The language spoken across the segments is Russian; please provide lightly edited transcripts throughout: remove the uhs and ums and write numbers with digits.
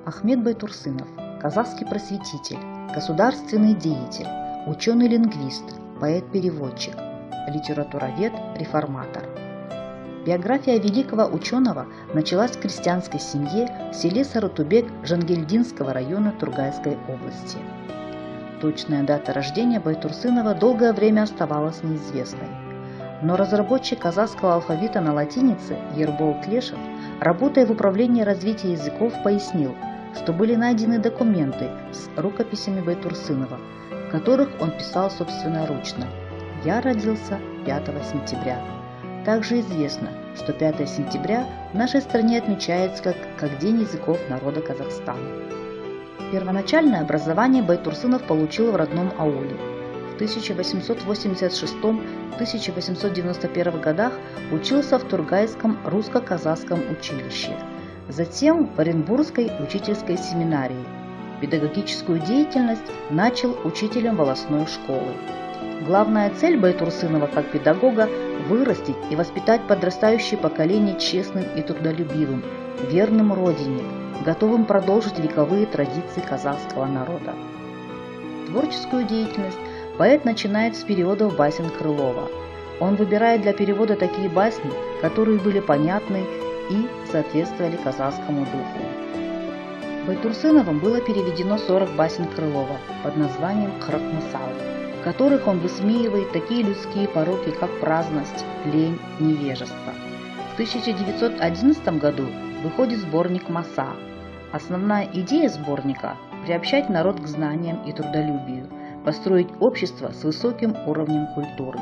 Ахмет Байтурсынов – казахский просветитель, государственный деятель, ученый-лингвист, поэт-переводчик, литературовед, реформатор. Биография великого ученого началась в крестьянской семье в селе Сарутубек Жангельдинского района Тургайской области. Точная дата рождения Байтурсынова долгое время оставалась неизвестной. Но разработчик казахского алфавита на латинице Ербол Клешев, работая в управлении развития языков, пояснил, что были найдены документы с рукописями Байтурсынова, в которых он писал собственноручно: «Я родился 5 сентября». Также известно, что 5 сентября в нашей стране отмечается как День языков народа Казахстана. Первоначальное образование Байтурсынов получил в родном ауле. В 1886-1891 годах учился в Тургайском русско-казахском училище, затем в Оренбургской учительской семинарии. Педагогическую деятельность начал учителем волосной школы. Главная цель Байтурсынова как педагога – вырастить и воспитать подрастающее поколение честным и трудолюбивым, верным родине, готовым продолжить вековые традиции казахского народа. Творческую деятельность поэт начинает с переводов басен Крылова. Он выбирает для перевода такие басни, которые были понятны и соответствовали казахскому духу. Байтурсыновым было переведено 40 басен Крылова под названием «Кырык-мысал», в которых он высмеивает такие людские пороки, как праздность, лень, невежество. В 1911 году выходит сборник «Маса». Основная идея сборника – приобщать народ к знаниям и трудолюбию, построить общество с высоким уровнем культуры.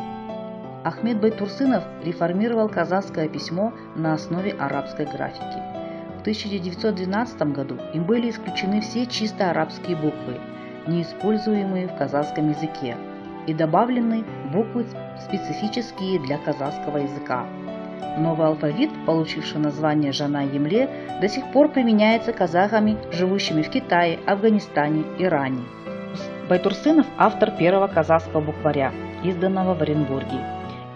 Ахмет Байтурсынов реформировал казахское письмо на основе арабской графики. В 1912 году им были исключены все чисто арабские буквы, неиспользуемые в казахском языке, и добавлены буквы, специфические для казахского языка. Новый алфавит, получивший название Жана-Емле, до сих пор применяется казахами, живущими в Китае, Афганистане, Иране. Байтурсынов – автор первого казахского букваря, изданного в Оренбурге.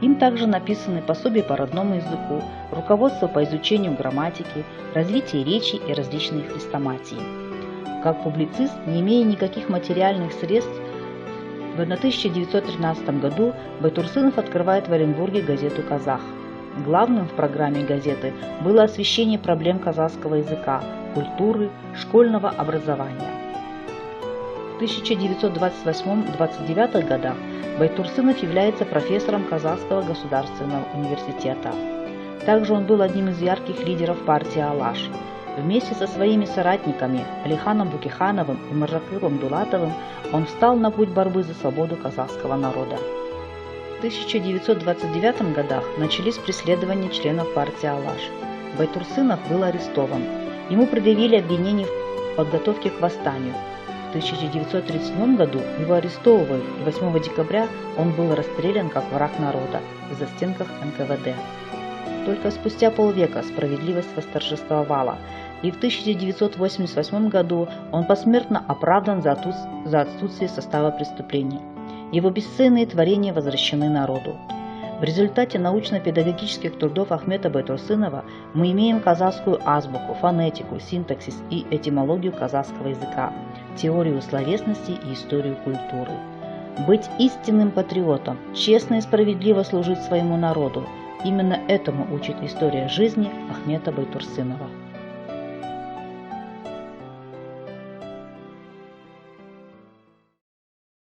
Им также написаны пособия по родному языку, руководство по изучению грамматики, развитие речи и различные хрестоматии. Как публицист, не имея никаких материальных средств, в 1913 году Байтурсынов открывает в Оренбурге газету «Казах». Главным в программе газеты было освещение проблем казахского языка, культуры, школьного образования. В 1928-29 годах Байтурсынов является профессором Казахского государственного университета. Также он был одним из ярких лидеров партии «Алаш». Вместе со своими соратниками Алиханом Букихановым и Мыржакылом Дулатовым он встал на путь борьбы за свободу казахского народа. В 1929 годах начались преследования членов партии «Алаш». Байтурсынов был арестован. Ему предъявили обвинение в подготовке к восстанию. В 1937 году его арестовывают, и 8 декабря он был расстрелян как враг народа в застенках НКВД. Только спустя полвека справедливость восторжествовала, и в 1988 году он посмертно оправдан за отсутствие состава преступления. Его бесценные творения возвращены народу. В результате научно-педагогических трудов Ахмета Байтурсынова мы имеем казахскую азбуку, фонетику, синтаксис и этимологию казахского языка, теорию словесности и историю культуры. Быть истинным патриотом, честно и справедливо служить своему народу – именно этому учит история жизни Ахмета Байтурсынова.